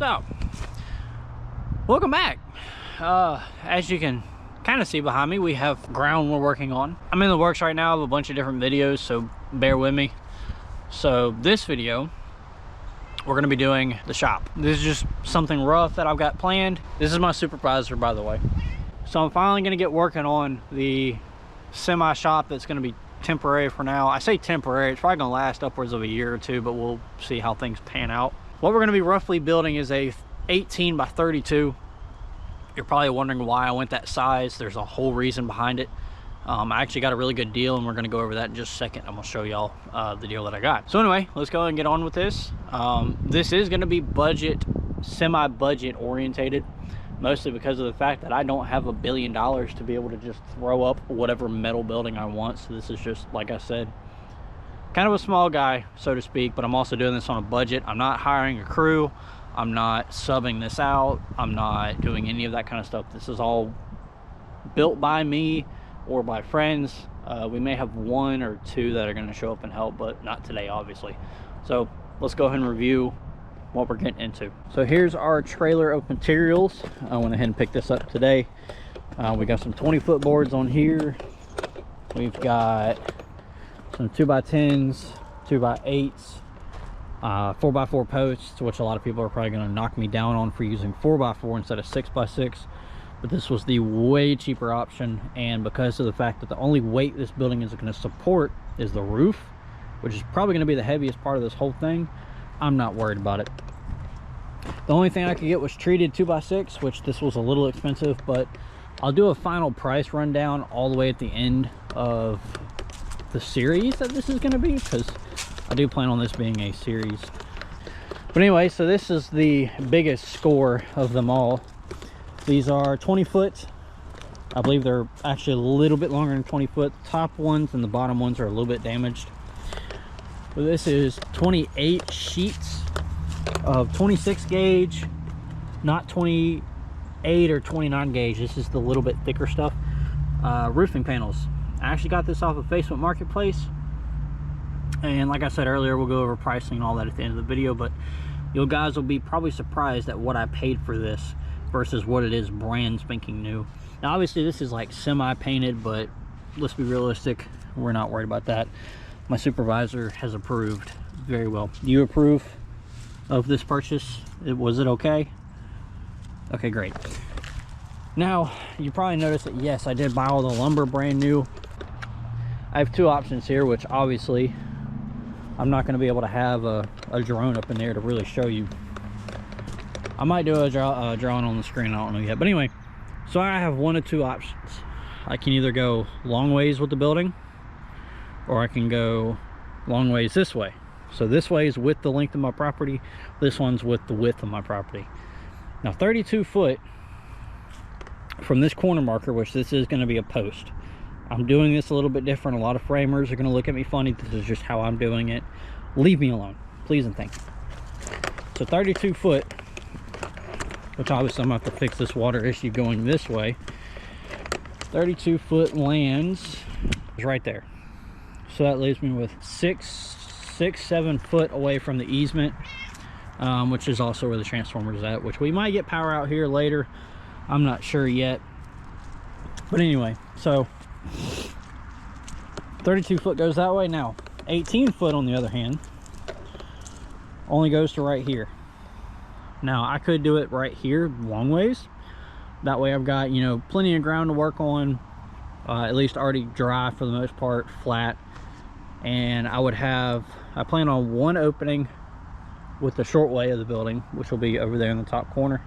So, welcome back. As you can kind of see behind me, we have ground we're working on. I'm in the works right now of a bunch of different videos, so bear with me. So this video, we're going to be doing the shop. This is just something rough that I've got planned. This is my supervisor, by the way. So I'm finally going to get working on the semi shop that's going to be temporary for now. I say temporary, it's probably going to last upwards of a year or two, but we'll see how things pan out. What we're going to be roughly building is a 18 by 32. You're probably wondering why I went that size. There's a whole reason behind it. I actually got a really good deal, and we're going to go over that in just a second. I'm going to show y'all the deal that I got. So anyway, let's go and get on with this. This is going to be budget, semi-budget orientated, mostly because of the fact that I don't have $1 billion to be able to just throw up whatever metal building I want. So this is just, like I said, kind of a small guy, so to speak, but I'm also doing this on a budget. I'm not hiring a crew. I'm not subbing this out. I'm not doing any of that kind of stuff. This is all built by me or by friends. We may have one or two that are going to show up and help, but not today, obviously. So let's go ahead and review what we're getting into. So here's our trailer of materials. I went ahead and picked this up today. We got some 20-foot boards on here. We've got some 2x10s, 2x8s, 4x4 posts, which a lot of people are probably going to knock me down on for using 4x4 instead of 6x6. But this was the way cheaper option, and because of the fact that the only weight this building is going to support is the roof, which is probably going to be the heaviest part of this whole thing, I'm not worried about it. The only thing I could get was treated 2x6, which this was a little expensive, but I'll do a final price rundown all the way at the end of the series that this is going to be, because I do plan on this being a series. But anyway, so this is the biggest score of them all. These are 20 foot. I believe they're actually a little bit longer than 20 foot. The top ones and the bottom ones are a little bit damaged. But this is 28 sheets of 26 gauge, not 28 or 29 gauge. This is the little bit thicker stuff. Roofing panels. I actually got this off of Facebook Marketplace, and like I said earlier, we'll go over pricing and all that at the end of the video, but you guys will be probably surprised at what I paid for this versus what it is brand spanking new. Now obviously this is like semi-painted, but let's be realistic, we're not worried about that. My supervisor has approved very well. Do you approve of this purchase? Was it okay? Okay, great. Now you probably noticed that yes, I did buy all the lumber brand new. I have two options here, which obviously I'm not going to be able to have a drone up in there to really show you. I might do a drawing on the screen, I don't know yet. But anyway, so I have one of two options. I can either go long ways with the building, or I can go long ways this way. So this way is with the length of my property. This one's with the width of my property. Now 32 foot from this corner marker, which this is going to be a post. I'm doing this a little bit different. A lot of framers are going to look at me funny. This is just how I'm doing it. Leave me alone, please and thank you. So 32 foot, which obviously I'm going to have to fix this water issue going this way. 32 foot lands is right there. So that leaves me with 7 foot away from the easement, which is also where the transformer is at, which we might get power out here later. I'm not sure yet. But anyway, so 32 foot goes that way. Now 18 foot on the other hand only goes to right here. Now I could do it right here long ways. That way I've got, you know, plenty of ground to work on, at least already dry for the most part, flat. And I plan on one opening with the short way of the building, which will be over there in the top corner,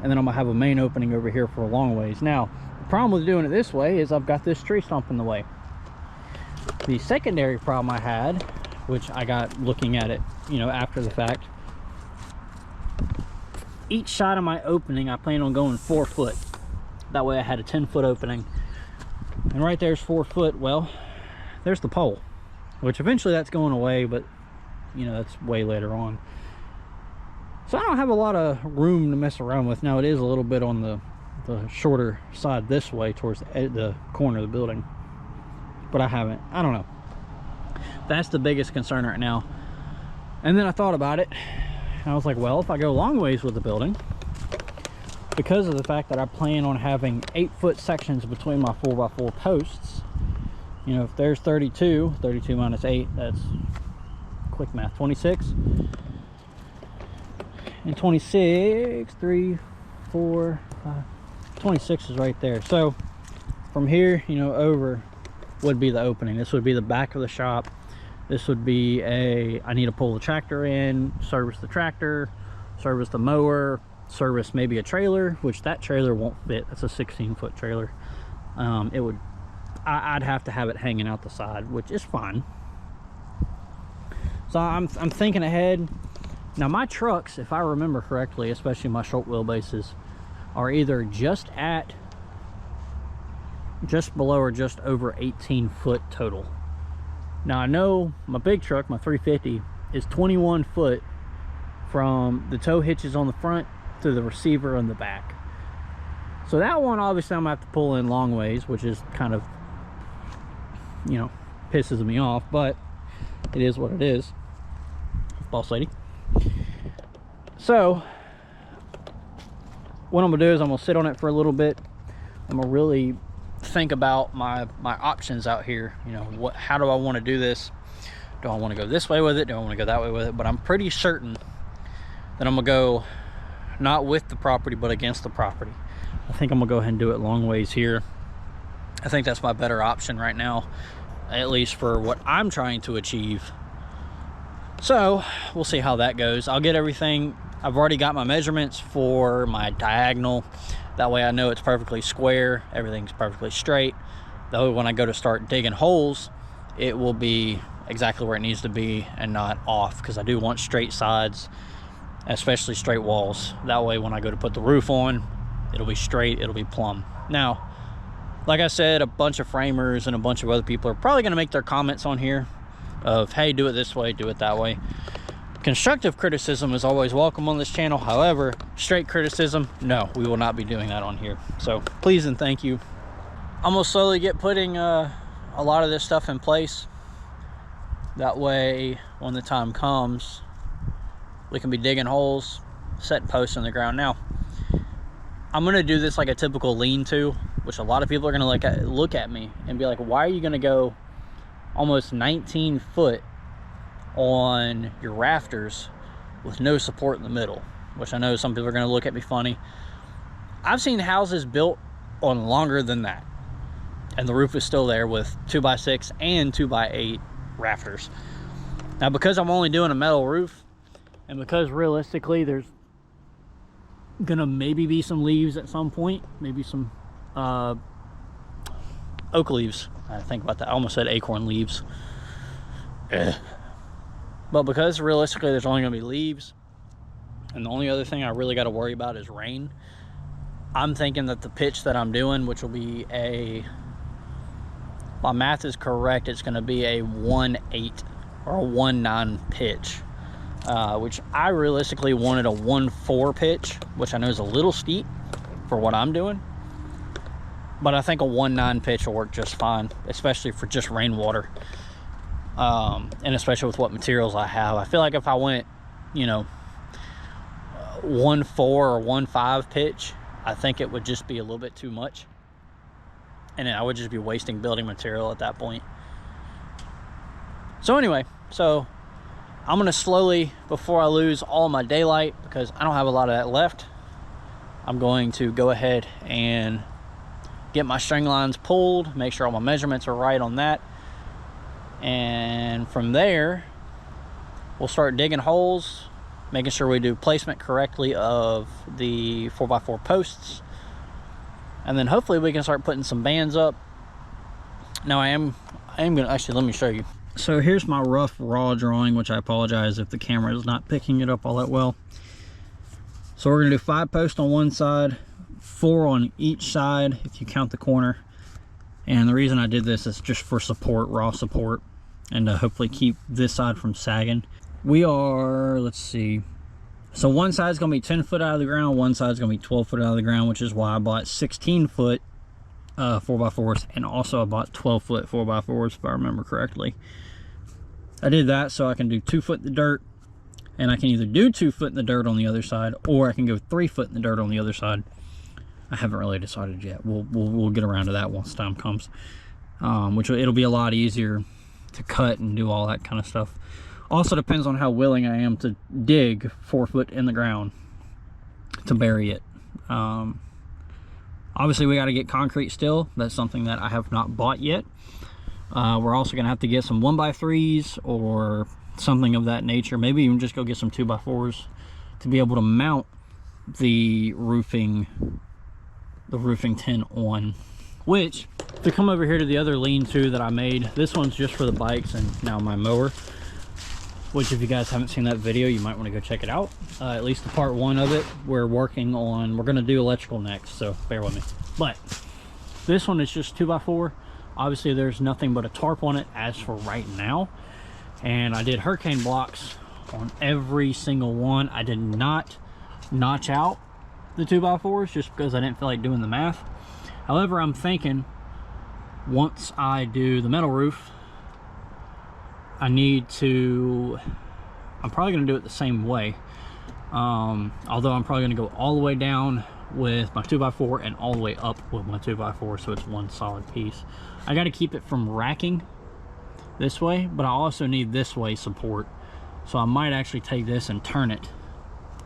and then I'm gonna have a main opening over here for a long ways. Now the problem with doing it this way is I've got this tree stump in the way. The secondary problem I had, which I got looking at it, you know, after the fact, each side of my opening I plan on going 4 foot. That way I had a 10 foot opening, and right there's 4 foot. Well, there's the pole, which eventually that's going away, but you know, that's way later on. So I don't have a lot of room to mess around with. Now it is a little bit on the shorter side this way towards the corner of the building, but I don't know. That's the biggest concern right now. And then I thought about it, I was like, well, if I go long ways with the building, because of the fact that I plan on having 8-foot sections between my 4x4 posts, you know, if there's 32 minus 8, that's quick math, 26. And 26, 3, 4, 5, 26 is right there. So from here, you know, over would be the opening. This would be the back of the shop. This would be I need to pull the tractor in, service the tractor, service the mower, service maybe a trailer, which that trailer won't fit. That's a 16-foot trailer. I'd have to have it hanging out the side, which is fine. So I'm thinking ahead. Now my trucks, if I remember correctly, especially my short wheelbases, are either just below or just over 18 foot total. Now I know my big truck, my 350, is 21 foot from the tow hitches on the front to the receiver on the back. So that one, obviously I'm gonna have to pull in long ways, which is kind of, you know, pisses me off, but it is what it is, boss lady. So what I'm gonna do is I'm gonna sit on it for a little bit. I'm gonna really think about my options out here. You know, how do I want to do this? Do I want to go this way with it? Do I want to go that way with it? But I'm pretty certain that I'm gonna go not with the property but against the property. I think I'm gonna go ahead and do it long ways here. I think that's my better option right now, at least for what I'm trying to achieve. So we'll see how that goes. I'll get everything. I've already got my measurements for my diagonal. That way I know it's perfectly square, everything's perfectly straight. That way when I go to start digging holes, it will be exactly where it needs to be and not off, because I do want straight sides, especially straight walls. That way when I go to put the roof on, it'll be straight, it'll be plumb. Now, like I said, a bunch of framers and a bunch of other people are probably gonna make their comments on here of, hey, do it this way, do it that way. Constructive criticism is always welcome on this channel. However, straight criticism, no, we will not be doing that on here. So please and thank you. I'm gonna slowly get putting a lot of this stuff in place. That way, when the time comes, we can be digging holes, setting posts in the ground. Now, I'm gonna do this like a typical lean-to, which a lot of people are gonna look at me and be like, why are you gonna go almost 19 foot on your rafters with no support in the middle? Which I know some people are going to look at me funny. I've seen houses built on longer than that, and the roof is still there with 2x6 and 2x8 rafters. Now, because I'm only doing a metal roof, and because realistically there's gonna maybe be some leaves at some point, maybe some oak leaves. I think about that. I almost said acorn leaves. But because realistically there's only gonna be leaves, and the only other thing I really got to worry about is rain, I'm thinking that the pitch that I'm doing, which will be my math is correct, it's gonna be a 1.8 or a 1.9 pitch, which I realistically wanted a 1.4 pitch, which I know is a little steep for what I'm doing, but I think a 1.9 pitch will work just fine, especially for just rainwater. And especially with what materials I have. I feel like if I went, you know, 1.4 or 1.5 pitch, I think it would just be a little bit too much, and I would just be wasting building material at that point. So anyway, so I'm gonna slowly, before I lose all my daylight, because I don't have a lot of that left, I'm going to go ahead and get my string lines pulled, make sure all my measurements are right on that. And from there, we'll start digging holes, making sure we do placement correctly of the 4x4 posts. And then hopefully we can start putting some bands up. Now I am gonna, actually, let me show you. So here's my rough raw drawing, which I apologize if the camera is not picking it up all that well. So we're gonna do 5 posts on one side, 4 on each side if you count the corner. And the reason I did this is just for support, raw support, and to hopefully keep this side from sagging. We are, let's see, so one side's gonna be 10 foot out of the ground, one side's gonna be 12 foot out of the ground, which is why I bought 16 foot 4x4s, and also I bought 12 foot 4x4s, if I remember correctly. I did that so I can do 2 foot in the dirt, And I can either do 2 foot in the dirt on the other side, or I can go 3 foot in the dirt on the other side. I haven't really decided yet. We'll get around to that once time comes. Which it'll be a lot easier to cut and do all that kind of stuff. Also depends on how willing I am to dig 4 foot in the ground to bury it. Obviously we got to get concrete still. That's something that I have not bought yet. We're also gonna have to get some 1x3s or something of that nature. Maybe even just go get some 2x4s to be able to mount the roofing tin on. Which, to come over here to the other lean-to that I made, this one's just for the bikes and now my mower. Which, if you guys haven't seen that video, you might want to go check it out. At least the part 1 of it, we're gonna do electrical next, so bear with me. But this one is just 2x4. Obviously there's nothing but a tarp on it as for right now. And I did hurricane blocks on every single one. I did not notch out the 2x4s just because I didn't feel like doing the math. However, I'm thinking once I do the metal roof, I'm probably going to do it the same way. Although I'm probably going to go all the way down with my 2x4 and all the way up with my 2x4, so it's one solid piece. I got to keep it from racking this way, but I also need this way support. So I might actually take this and turn it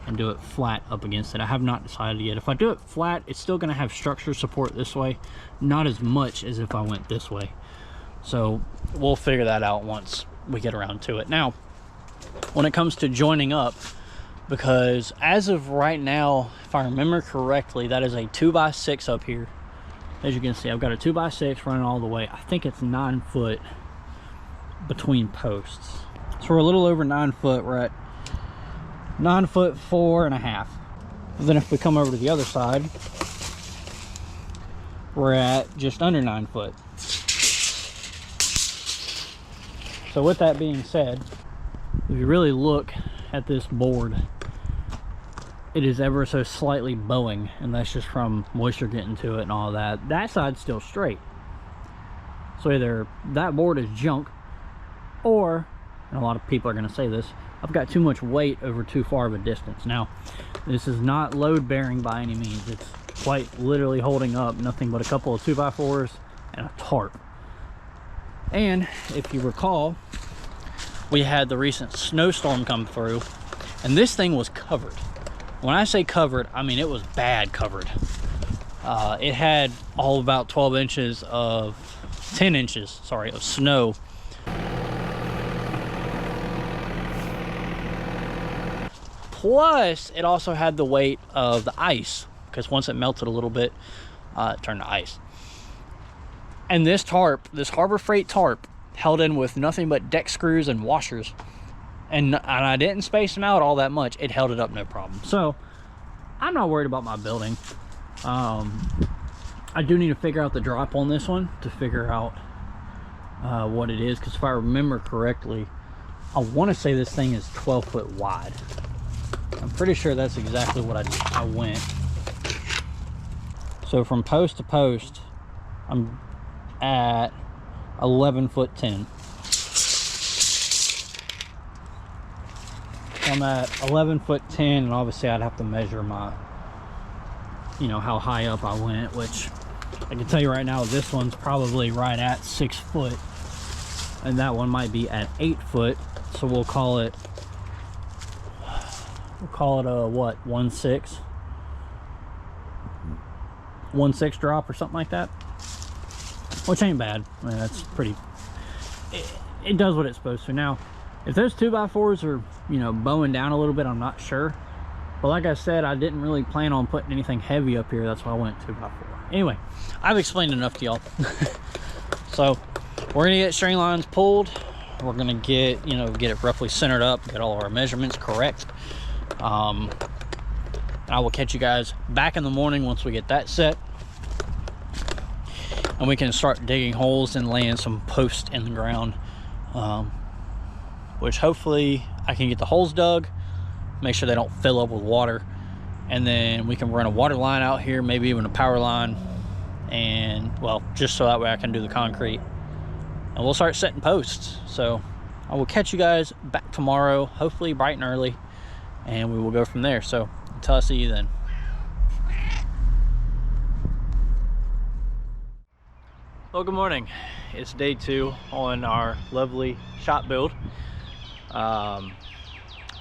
and do it flat up against it. I have not decided yet. If I do it flat, it's still going to have structure support this way, not as much as if I went this way. So we'll figure that out once we get around to it. Now, when it comes to joining up, because as of right now, if I remember correctly, that is a 2x6 up here. As you can see, I've got a 2x6 running all the way. I think it's 9 foot between posts. So we're a little over 9 foot. We're at 9 foot 4.5. Then if we come over to the other side, we're at just under 9 foot. So with that being said, if you really look at this board, it is ever so slightly bowing, and that's just from moisture getting to it and all that. That side's still straight. So either that board is junk, or, and a lot of people are going to say this, I've got too much weight over too far of a distance. Now, this is not load bearing by any means. It's quite literally holding up nothing but a couple of 2x4s and a tarp. And if you recall, we had the recent snowstorm come through, and this thing was covered. When I say covered, I mean it was bad covered. It had all about 10 inches of snow. Plus, it also had the weight of the ice, because once it melted a little bit, it turned to ice. And this tarp, this Harbor Freight tarp, held in with nothing but deck screws and washers. And I didn't space them out all that much. It held it up no problem. So, I'm not worried about my building. I do need to figure out the drop on this one to figure out what it is. Because if I remember correctly, I want to say this thing is 12 foot wide. I'm pretty sure that's exactly what I went. So from post to post, I'm at 11 foot 10. I'm at 11 foot 10, and obviously I'd have to measure my, how high up I went, which I can tell you right now, this one's probably right at 6 foot, and that one might be at 8 foot. So we'll call it a what, 1/6 drop or something like that, which ain't bad. I mean, that's pretty, it does what it's supposed to. Now, if those 2x4s are, bowing down a little bit, I'm not sure. But like I said, I didn't really plan on putting anything heavy up here. That's why I went 2x4. Anyway, I've explained enough to y'all. So we're gonna get string lines pulled. We're gonna get, get it roughly centered up, get all our measurements correct. I will catch you guys back in the morning once we get that set. And we can start digging holes and laying some posts in the ground. Which hopefully I can get the holes dug, make sure they don't fill up with water, and then we can run a water line out here, maybe even a power line, and well, just so that way I can do the concrete, and we'll start setting posts. So I will catch you guys back tomorrow, hopefully bright and early, and we will go from there. So until I see you then. Well, good morning. It's day 2 on our lovely shop build.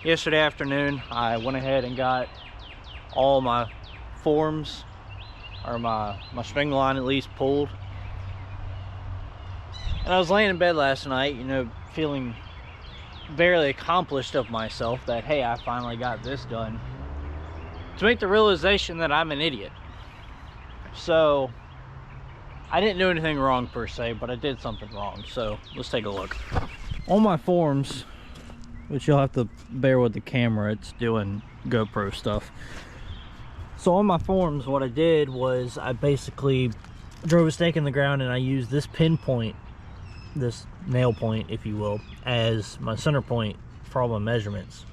Yesterday afternoon, I went ahead and got all my forms, or my string line at least, pulled. And I was laying in bed last night, you know, feeling barely accomplished of myself that, hey, I finally got this done, to make the realization that I'm an idiot. So I didn't do anything wrong per se, but I did something wrong. So let's take a look. On my forms, which you'll have to bear with the camera, it's doing GoPro stuff. So on my forms, what I did was I basically drove a stake in the ground and I used this pinpoint, this nail point, if you will, as my center point for all my measurements.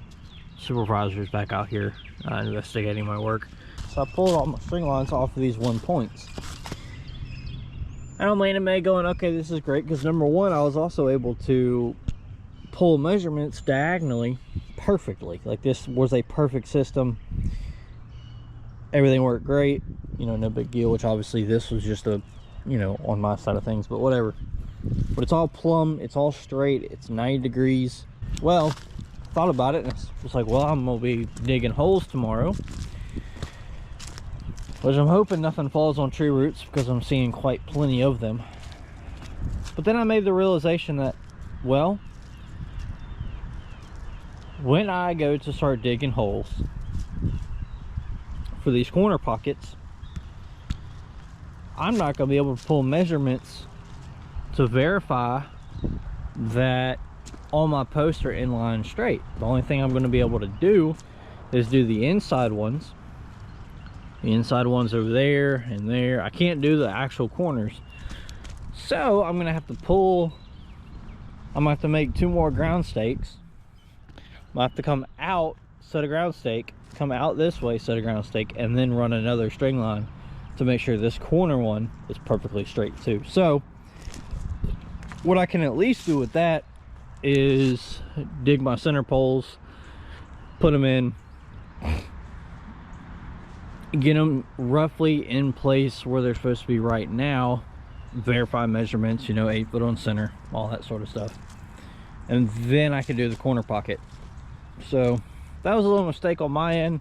Supervisor's back out here investigating my work. So I pulled all my string lines off of these 1 points. And I'm laying in bed going, okay, this is great, because number one, I was also able to pull measurements diagonally perfectly. Like, this was a perfect system. Everything worked great, you know, no big deal, which obviously this was just a, you know, on my side of things, but whatever. But it's all plumb, it's all straight, it's 90 degrees. Well, thought about it, and it's like, well, I'm gonna be digging holes tomorrow, which I'm hoping nothing falls on tree roots, because I'm seeing quite plenty of them. But then I made the realization that, well, when I go to start digging holes for these corner pockets, I'm not going to be able to pull measurements to verify that all my posts are in line straight. The only thing I'm going to be able to do is do the inside ones. The inside ones over there and there. I can't do the actual corners. So I'm gonna have to pull, I'm gonna have to make 2 more ground stakes. I'm gonna have to come out, set a ground stake, come out this way, set a ground stake, and then run another string line to make sure this corner one is perfectly straight too. So what I can at least do with that is dig my center poles, put them in, get them roughly in place where they're supposed to be right now, verify measurements, you know, 8 foot on center, all that sort of stuff, and then I can do the corner pocket. So that was a little mistake on my end.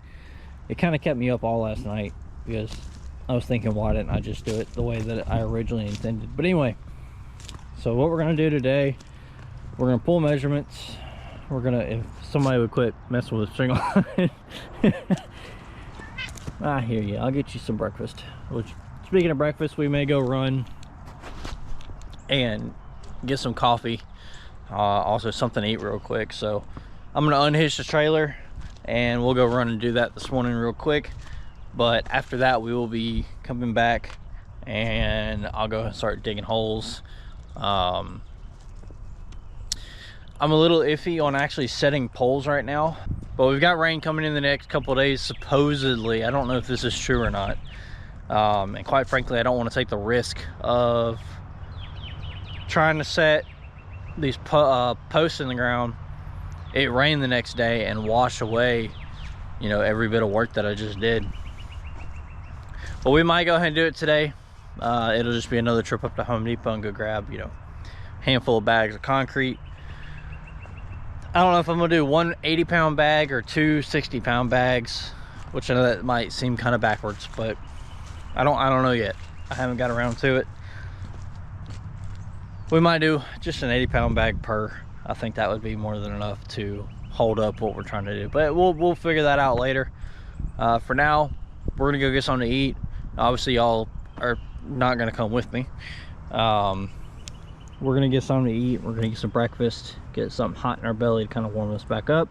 It kind of kept me up all last night, because I was thinking, why didn't I just do it the way that I originally intended? But anyway, so what we're going to do today, we're going to pull measurements. We're going to, if somebody would quit messing with the string line. I hear you. I'll get you some breakfast. Which, speaking of breakfast, we may go run and get some coffee. Also something to eat real quick. So I'm gonna unhitch the trailer and we'll go run and do that this morning real quick. But after that, we will be coming back and I'll go and start digging holes. I'm a little iffy on actually setting poles right now, but we've got rain coming in the next couple of days, supposedly. I don't know if this is true or not. And quite frankly, I don't want to take the risk of trying to set these posts in the ground, it rained the next day, and wash away, you know, every bit of work that I just did. But we might go ahead and do it today. It'll just be another trip up to Home Depot and go grab, you know, a handful of bags of concrete. I don't know if I'm gonna do 1 80-pound bag or 2 60-pound bags, which I know that might seem kind of backwards, but I don't know yet. I haven't got around to it. We might do just an 80-pound bag per. I think that would be more than enough to hold up what we're trying to do, but we'll figure that out later. For now, we're gonna go get something to eat. Obviously, y'all are not gonna come with me. We're gonna get something to eat. We're gonna get some breakfast, get something hot in our belly to kind of warm us back up,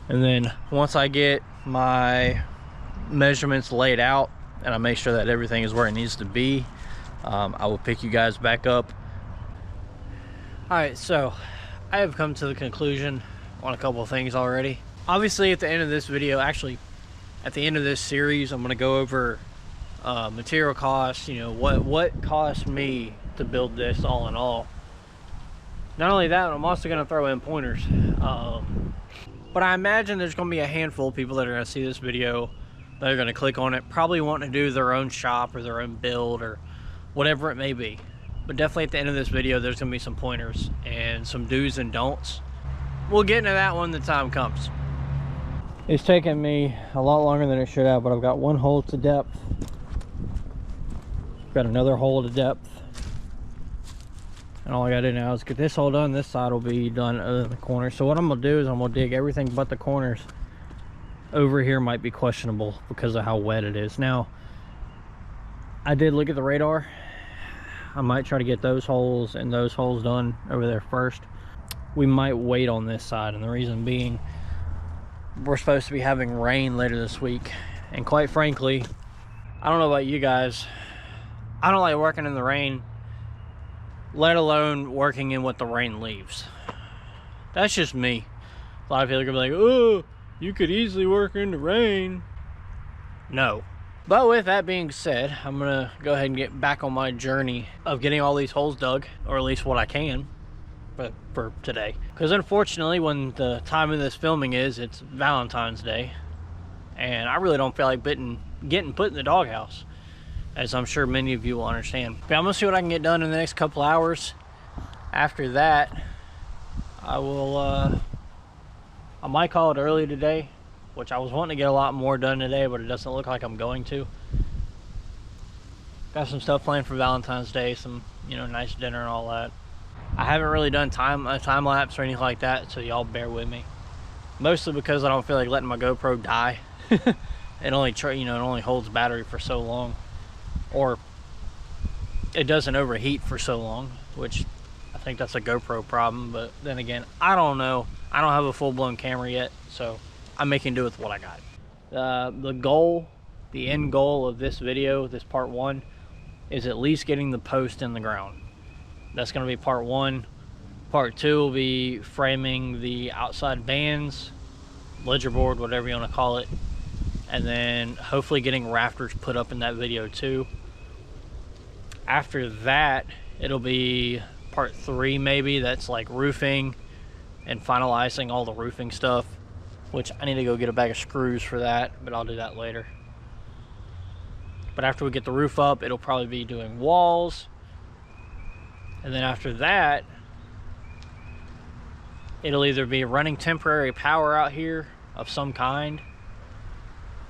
and then once I get my measurements laid out and I make sure that everything is where it needs to be, I will pick you guys back up. All right, so I have come to the conclusion on a couple of things already. Obviously, at the end of this video, actually at the end of this series, I'm going to go over material costs, you know, what cost me to build this all in all. Not only that, I'm also going to throw in pointers. But I imagine there's going to be a handful of people that are going to see this video that are going to click on it, probably wanting to do their own shop or their own build or whatever it may be. But definitely at the end of this video, there's going to be some pointers and some do's and don'ts. We'll get into that when the time comes. It's taken me a lot longer than it should have, but I've got one hole to depth. Got another hole to depth. And all I gotta do now is get this hole done. This side will be done other than the corner. So what I'm gonna do is I'm gonna dig everything but the corners. Over here might be questionable because of how wet it is. Now, I did look at the radar. I might try to get those holes and those holes done over there first. We might wait on this side, and the reason being, we're supposed to be having rain later this week. And quite frankly, I don't know about you guys, I don't like working in the rain, let alone working in what the rain leaves. That's just me. A lot of people are gonna be like, oh, you could easily work in the rain. No. But with that being said, I'm gonna go ahead and get back on my journey of getting all these holes dug, or at least what I can for today. Because unfortunately, when the time of this filming is, it's Valentine's Day, and I really don't feel like getting put in the doghouse, as I'm sure many of you will understand. But I'm gonna see what I can get done in the next couple hours. After that, I will I might call it early today, which I was wanting to get a lot more done today, but it doesn't look like I'm going to. Got some stuff planned for Valentine's Day, some, you know, nice dinner and all that. I haven't really done a time lapse or anything like that, so y'all bear with me. Mostly because I don't feel like letting my GoPro die. It only holds battery for so long, or it doesn't overheat for so long, which I think that's a GoPro problem. But then again, I don't know. I don't have a full-blown camera yet, so I'm making do with what I got. The end goal of this video, this part 1, is at least getting the post in the ground. That's going to be part 1. Part 2 will be framing the outside bands, ledger board, whatever you want to call it, and then hopefully getting rafters put up in that video too. After that, it'll be part 3 maybe, that's like roofing and finalizing all the roofing stuff, which I need to go get a bag of screws for that, but I'll do that later. But after we get the roof up, it'll probably be doing walls. And then after that, it'll either be running temporary power out here of some kind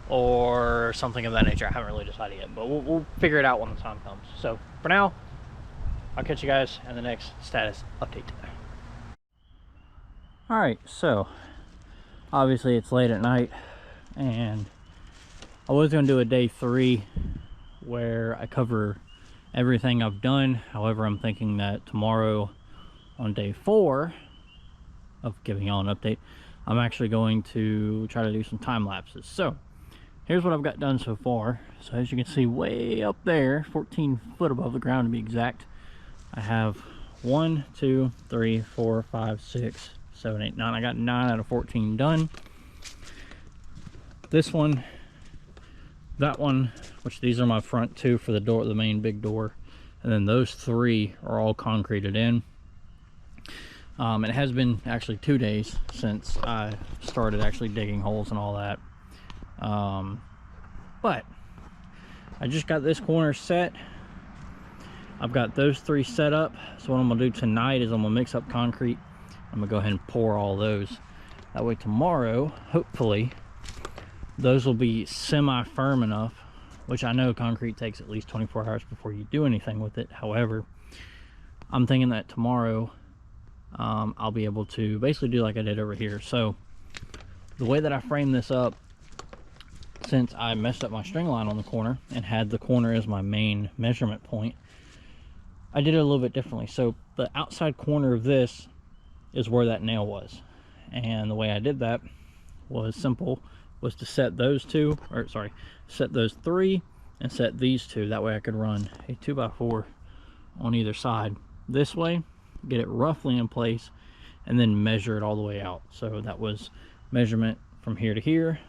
or something of that nature. I haven't really decided yet, but we'll figure it out when the time comes. So for now, I'll catch you guys in the next status update. All right, so obviously it's late at night, and I was going to do a day 3 where I cover everything I've done. However, I'm thinking that tomorrow on day 4 of giving y'all an update, I'm actually going to try to do some time lapses. So here's what I've got done so far. So as you can see, way up there, 14 foot above the ground to be exact, I have 1, 2, 3, 4, 5, 6, 7, 8, 9. I got 9 out of 14 done. This one, that one, which these are my front 2 for the door, the main big door, and then those 3 are all concreted in. It has been actually 2 days since I started actually digging holes and all that, but I just got this corner set. I've got those 3 set up, so what I'm gonna do tonight is I'm gonna mix up concrete. I'm gonna go ahead and pour all those, that way tomorrow hopefully those will be semi-firm enough, which I know concrete takes at least 24 hours before you do anything with it. However, I'm thinking that tomorrow I'll be able to basically do like I did over here. So the way that I frame this up, since I messed up my string line on the corner and had the corner as my main measurement point, I did it a little bit differently. So the outside corner of this is where that nail was, and the way I did that was simple, was to set those 2, or sorry, set those 3 and set these 2. That way I could run a 2x4 on either side this way, get it roughly in place, and then measure it all the way out. So that was measurement from here to here,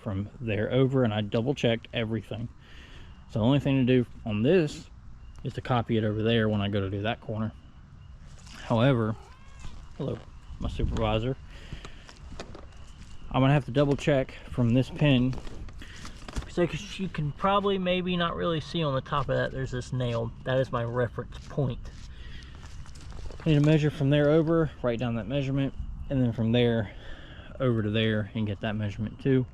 from there over, and I double checked everything. So the only thing to do on this is to copy it over there when I go to do that corner. However, hello, my supervisor, I'm gonna have to double check from this pin, because you can probably maybe not really see on the top of that, there's this nail. That is my reference point. I need to measure from there over, write down that measurement, and then from there over to there and get that measurement too.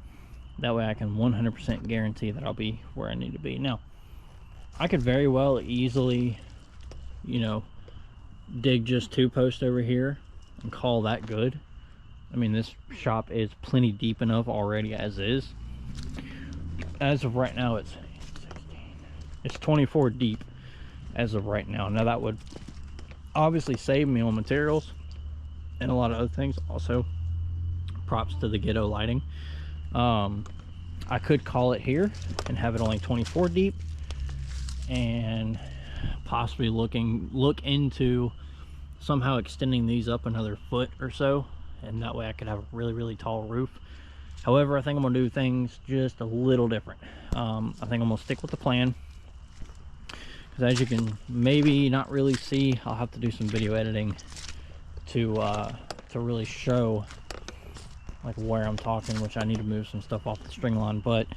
That way I can 100% guarantee that I'll be where I need to be. Now, I could very well easily, you know, dig just 2 posts over here and call that good. I mean, this shop is plenty deep enough already as is. As of right now, it's 24 deep as of right now. Now that would obviously save me on materials and a lot of other things. Also, props to the Ghetto lighting. I could call it here and have it only 24 deep, and possibly look into somehow extending these up another foot or so, and that way I could have a really tall roof. However, I think I'm gonna do things just a little different. I think I'm gonna stick with the plan, because as you can maybe not really see, I'll have to do some video editing to really show like where I'm talking, which I need to move some stuff off the string line. But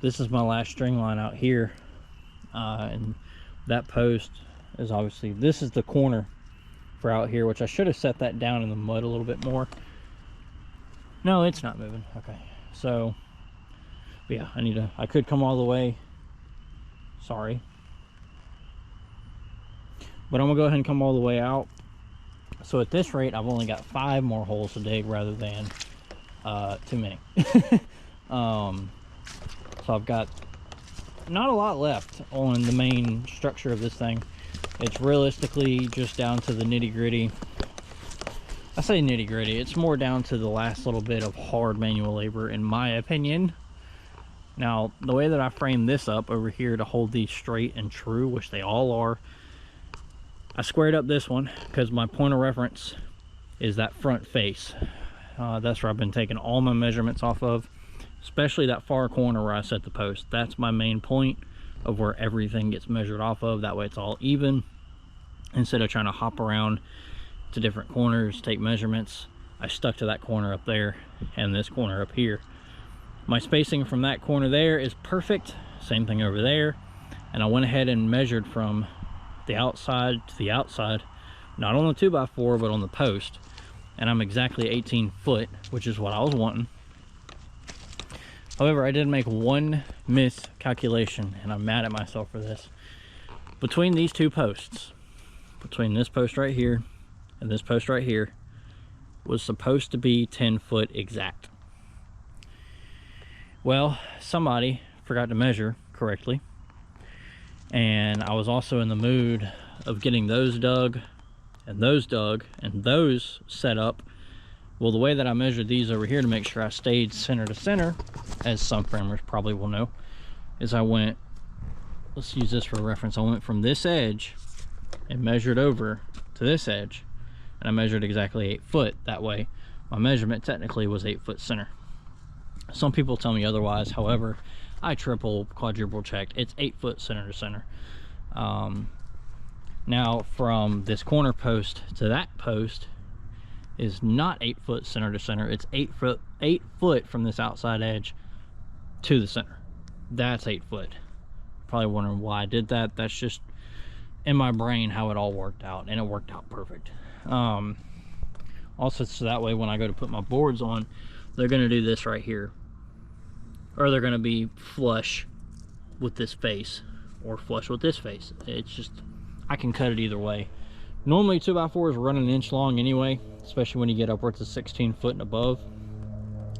this is my last string line out here, and that post is obviously, this is the corner for out here, which I should have set that down in the mud a little bit more. No, it's not moving. Okay, so yeah, I could come all the way, sorry, but I'm gonna go ahead and come all the way out. So at this rate, I've only got 5 more holes to dig rather than too many. So I've got not a lot left on the main structure of this thing. It's realistically just down to the nitty-gritty. I say nitty-gritty, it's more down to the last little bit of hard manual labor, in my opinion. Now, the way that I frame this up over here to hold these straight and true, which they all are, I squared up this one because my point of reference is that front face. That's where I've been taking all my measurements off of, especially that far corner where I set the post. That's my main point of where everything gets measured off of. That way it's all even, instead of trying to hop around to different corners, take measurements. I stuck to that corner up there and this corner up here. My spacing from that corner there is perfect, same thing over there, and I went ahead and measured from the outside to the outside, not on the 2x4 but on the post, and I'm exactly 18 foot, which is what I was wanting. However, I did make one miscalculation, and I'm mad at myself for this. Between these 2 posts, between this post right here and this post right here, was supposed to be 10 foot exact. Well, somebody forgot to measure correctly, and I was also in the mood of getting those dug and those set up. Well, the way that I measured these over here to make sure I stayed center to center, as some framers probably will know, is I went, let's use this for reference, I went from this edge and measured over to this edge, and I measured exactly 8 foot. That way my measurement technically was 8 foot center. Some people tell me otherwise. However, I triple quadruple checked, it's 8 foot center to center. Now from this corner post to that post is not 8 foot center to center, it's 8 foot from this outside edge to the center. That's 8 foot. Probably wondering why I did that. That's just in my brain how it all worked out, and it worked out perfect. Also, so that way when I go to put my boards on, they're going to do this right here, or they're going to be flush with this face or flush with this face. It's just, I can cut it either way. Normally 2x4s run an inch long anyway, especially when you get upwards of 16 foot and above,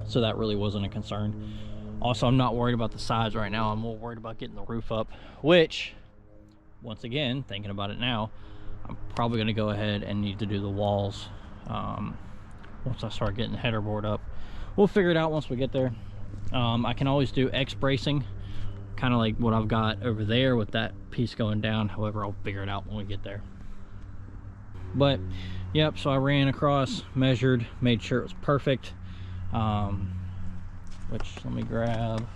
so that really wasn't a concern. Also, I'm not worried about the sides right now. I'm more worried about getting the roof up, which, once again, thinking about it now, I'm probably going to go ahead and need to do the walls once I start getting the header board up. We'll figure it out once we get there. I can always do X bracing, kind of like what I've got over there with that piece going down. However, I'll figure it out when we get there. But yep, so I ran across, measured, made sure it was perfect. Which, let me grab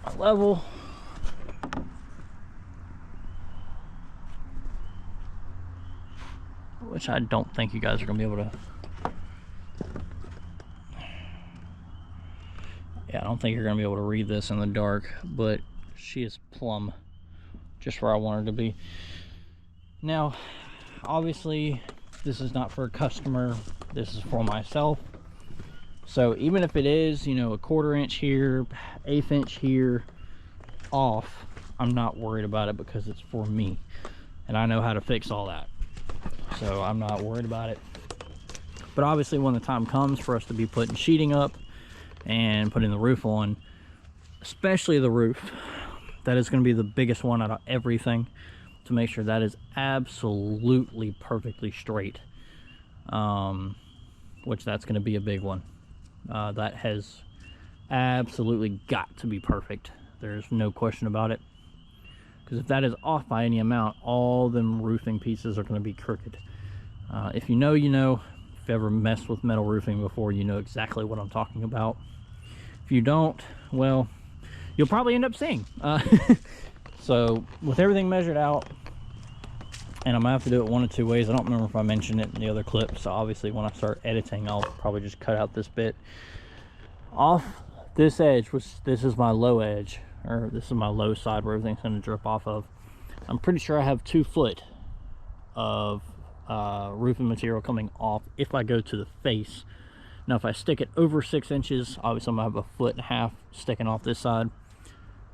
my level. which I don't think you guys are gonna be able to. Yeah, I don't think you're gonna be able to read this in the dark, but she is plumb, just where I want her to be. Now, obviously, this is not for a customer. This is for myself. So even if it is, you know, a 1/4 inch here, 1/8 inch here off, I'm not worried about it because it's for me. And I know how to fix all that. So I'm not worried about it. But obviously when the time comes for us to be putting sheeting up and putting the roof on, especially the roof, that is going to be the biggest one out of everything, to make sure that is absolutely perfectly straight. Which that's going to be a big one. That has absolutely got to be perfect. There's no question about it. Because if that is off by any amount, all them roofing pieces are going to be crooked. If you know, you know. If you ever messed with metal roofing before, you know exactly what I'm talking about. If you don't, well, you'll probably end up seeing. So with everything measured out, and I'm gonna have to do it one of two ways. I don't remember if I mentioned it in the other clip, so obviously when I start editing, I'll probably just cut out this bit. Off this edge, which this is my low edge, or this is my low side where everything's gonna drip off of. I'm pretty sure I have 2 foot of roofing material coming off if I go to the face. Now if I stick it over 6 inches, obviously I'm gonna have 1.5 foot sticking off this side.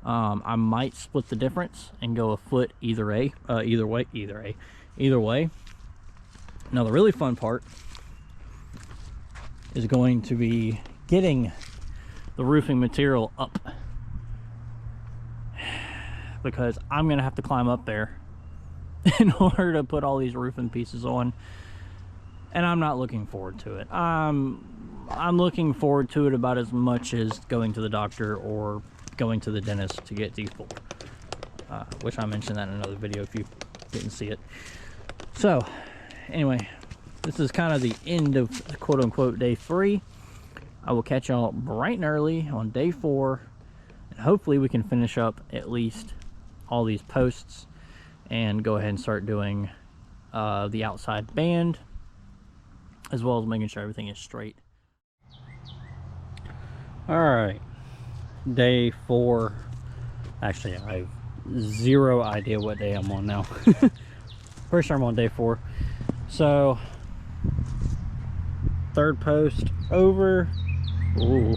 I might split the difference and go a foot either way. Now the really fun part is going to be getting the roofing material up, because I'm gonna have to climb up there in order to put all these roofing pieces on, and I'm not looking forward to it. I'm looking forward to it about as much as going to the doctor or going to the dentist to get teeth pulled, which I mentioned that in another video if you didn't see it. So anyway, this is kind of the end of quote-unquote day 3. I will catch y'all bright and early on day 4, and hopefully we can finish up at least all these posts and go ahead and start doing the outside band, as well as making sure everything is straight. All right, day 4. Actually, I have 0 idea what day I'm on now. Pretty sure I'm on day 4. So 3rd post over. Ooh,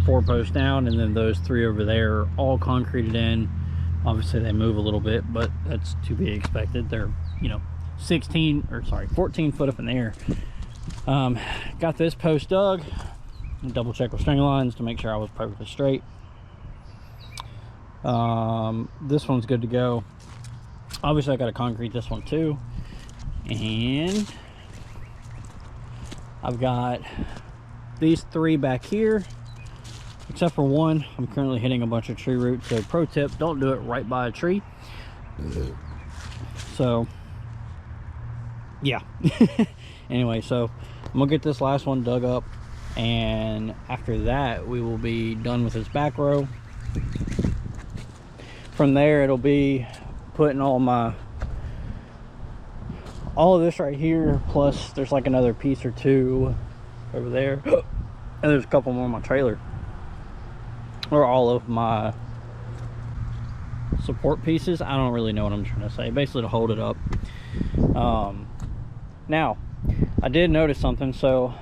4 posts down, and then those 3 over there are all concreted in. Obviously they move a little bit, but that's to be expected. They're, you know, 14 foot up in the air. Got this post dug, double check with string lines to make sure I was perfectly straight. This one's good to go. Obviously I got to concrete this one too, and I've got these 3 back here, except for one. I'm currently hitting a bunch of tree roots, so pro tip, don't do it right by a tree. So yeah. Anyway, so I'm gonna get this last one dug up, and after that we will be done with this back row. From there it'll be putting all of this right here, plus there's like another piece or 2 over there, and there's a couple more on my trailer, or all of my support pieces. I don't really know what I'm trying to say, basically to hold it up. Now I did notice something. So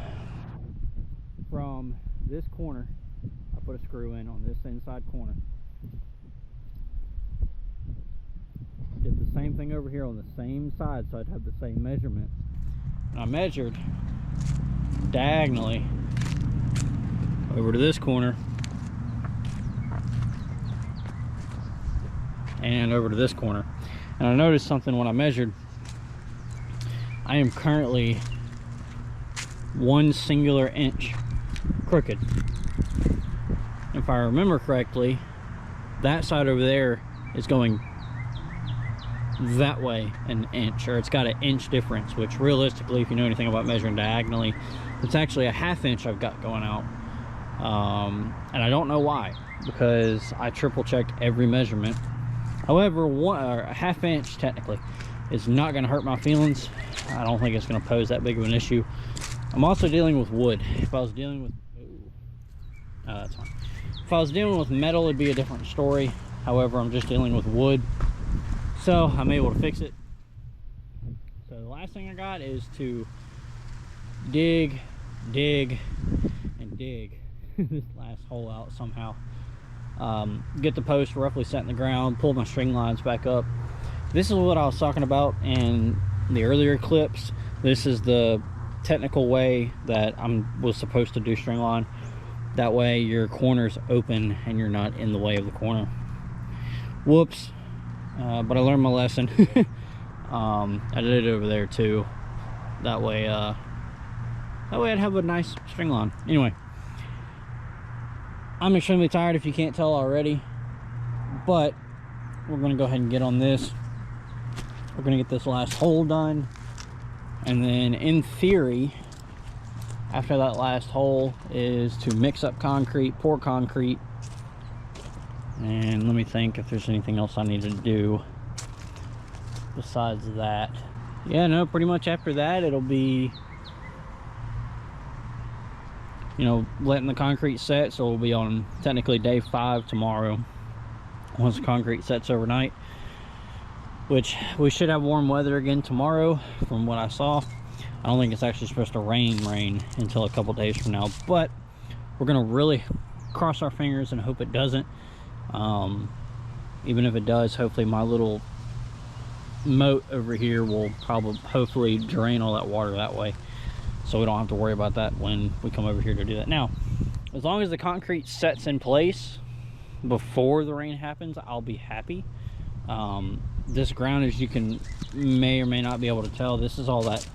from this corner I put a screw in on this inside corner, did the same thing over here on the same side, so I'd have the same measurement. And I measured diagonally over to this corner and over to this corner, and I noticed something when I measured. I am currently 1 singular inch crooked. If I remember correctly, that side over there is going that way an inch, or it's got an inch difference, which realistically, if you know anything about measuring diagonally, it's actually a 1/2 inch I've got going out. And I don't know why, because I triple checked every measurement. However, a 1/2 inch technically. It's not going to hurt my feelings. I don't think it's going to pose that big of an issue. I'm also dealing with wood. If I was dealing with, that's fine. If I was dealing with metal, it'd be a different story. However, I'm just dealing with wood, so I'm able to fix it. So the last thing I got is to dig and dig this last hole out somehow. Get the post roughly set in the ground, pull my string lines back up. This is what I was talking about in the earlier clips. This is the technical way that was supposed to do string line. That way your corner's open and you're not in the way of the corner. Whoops. But I learned my lesson. I did it over there too. That way I'd have a nice string line. Anyway, I'm extremely tired if you can't tell already, but we're gonna go ahead and get on this. We're gonna get this last hole done, and then in theory, after that last hole is to mix up concrete, pour concrete, and let me think if there's anything else I need to do besides that. Yeah, no, pretty much after that it'll be, you know, letting the concrete set. So we'll be on technically day 5 tomorrow once the concrete sets overnight, which we should have warm weather again tomorrow from what I saw. I don't think it's actually supposed to rain until a couple days from now, but we're gonna really cross our fingers and hope it doesn't. Even if it does, hopefully my little moat over here will hopefully drain all that water that way, so we don't have to worry about that when we come over here to do that. Now, as long as the concrete sets in place before the rain happens, I'll be happy. This ground, as you may or may not be able to tell, this is all that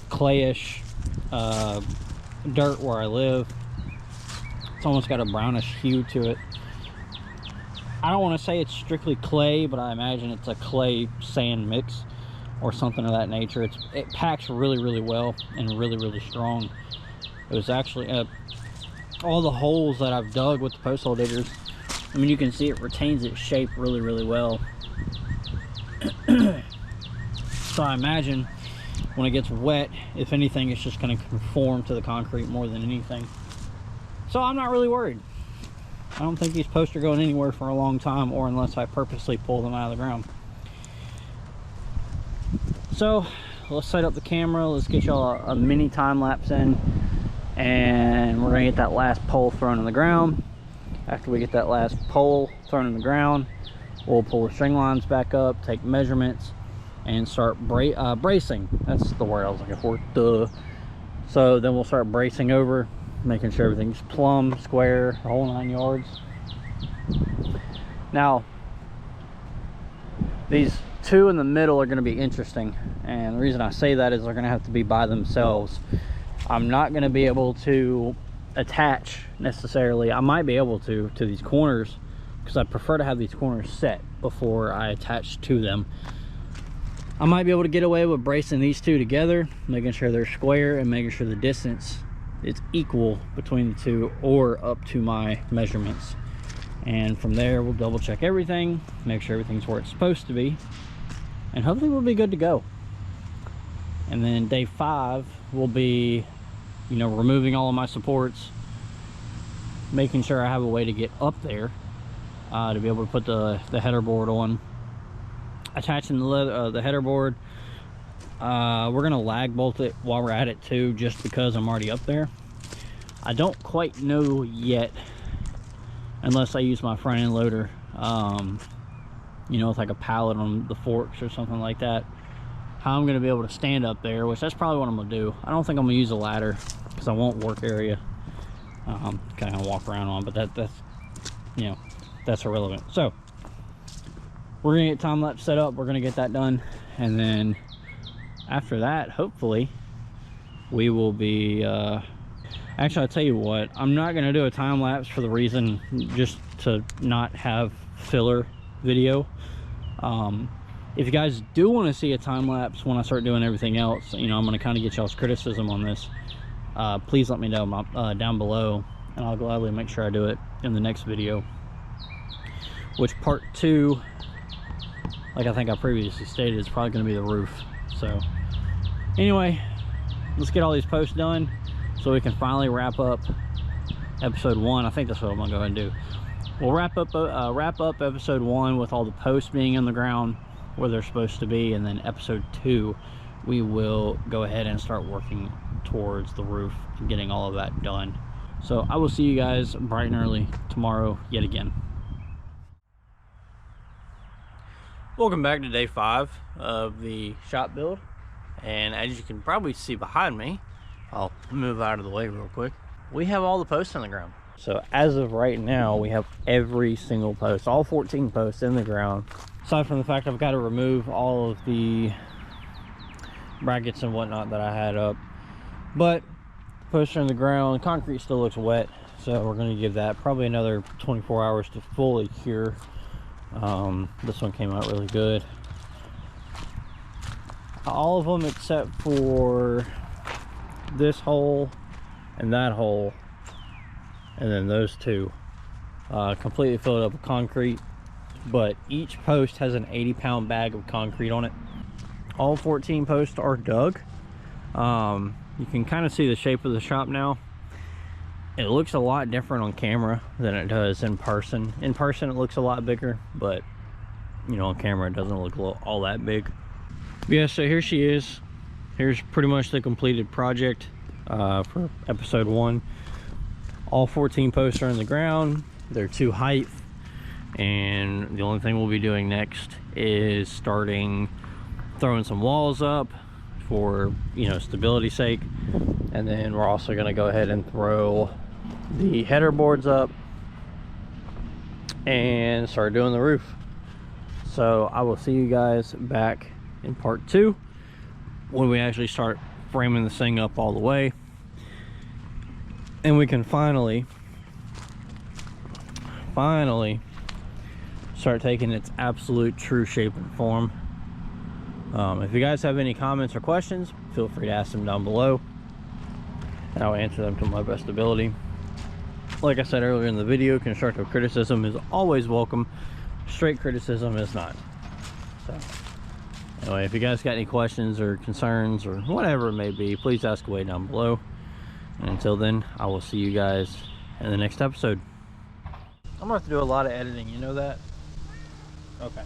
clayish dirt where I live. It's almost got a brownish hue to it. I don't want to say it's strictly clay, but I imagine it's a clay sand mix or something of that nature. It packs really well and really strong. It was actually all the holes that I've dug with the post hole diggers, I mean, you can see it retains its shape really well. So I imagine when it gets wet, if anything, it's just going to conform to the concrete more than anything. So I'm not really worried. I don't think these posts are going anywhere for a long time, or unless I purposely pull them out of the ground. So let's set up the camera. Let's get y'all a mini time lapse in, and we're gonna get that last pole thrown in the ground. After we get that last pole thrown in the ground, we'll pull the string lines back up, take measurements, and start bracing. That's the word I was looking for. Duh. So then we'll start bracing over, making sure everything's plumb, square, the whole 9 yards. Now, these two in the middle are going to be interesting, and the reason I say that is they're going to have to be by themselves. I'm not going to be able to attach necessarily. I might be able to these corners, because I prefer to have these corners set before I attach to them. I might be able to get away with bracing these two together, making sure they're square and making sure the distance is equal between the two, or up to my measurements. And from there, we'll double check everything, make sure everything's where it's supposed to be, and hopefully we'll be good to go. And then day 5 will be, you know, removing all of my supports, making sure I have a way to get up there to be able to put the header board on, attaching the header board. We're gonna lag bolt it while we're at it too, just because I'm already up there. I don't quite know yet, unless I use my front end loader, you know, with like a pallet on the forks or something like that, how I'm gonna be able to stand up there, which that's probably what I'm gonna do. I don't think I'm gonna use a ladder because I won't work area kind of walk around on, but that's, you know, that's irrelevant. So we're gonna get time lapse set up, we're gonna get that done, and then after that, hopefully we will be actually, I'll tell you what, I'm not gonna do a time lapse for the reason just to not have filler video. If you guys do want to see a time lapse when I start doing everything else, you know, I'm gonna kind of get y'all's criticism on this. Please let me know down below, and I'll gladly make sure I do it in the next video, which part 2 like I think I previously stated, it's probably going to be the roof. So anyway, let's get all these posts done so we can finally wrap up episode 1. I think that's what I'm gonna go ahead and do. We'll wrap up episode 1 with all the posts being in the ground where they're supposed to be, and then episode 2 we will go ahead and start working towards the roof and getting all of that done. So I will see you guys bright and early tomorrow yet again. Welcome back to day 5 of the shop build, and as you can probably see behind me, I'll move out of the way real quick, we have all the posts on the ground. So as of right now, we have every single post, all 14 posts in the ground. Aside from the fact I've got to remove all of the brackets and whatnot that I had up, but the posts are in the ground. The concrete still looks wet, so we're going to give that probably another 24 hours to fully cure. This one came out really good. All of them except for this hole and that hole, and then those two, completely filled up with concrete, but each post has an 80-pound bag of concrete on it. All 14 posts are dug. You can kind of see the shape of the shop now. It looks a lot different on camera than it does in person. In person it looks a lot bigger, but you know, on camera it doesn't look all that big. But yeah, so here she is. Here's pretty much the completed project for episode 1. All 14 posts are in the ground. They're 2 height, and the only thing we'll be doing next is starting throwing some walls up for, you know, stability's sake, and then we're also going to go ahead and throw the header boards up and start doing the roof. So I will see you guys back in part 2 when we actually start framing this thing up all the way, and we can finally start taking its absolute true shape and form. If you guys have any comments or questions, feel free to ask them down below, and I'll answer them to my best ability. Like I said earlier in the video, constructive criticism is always welcome. Straight criticism is not. So anyway, if you guys got any questions or concerns or whatever it may be, please ask away down below. And until then, I will see you guys in the next episode. I'm gonna have to do a lot of editing, you know that? Okay.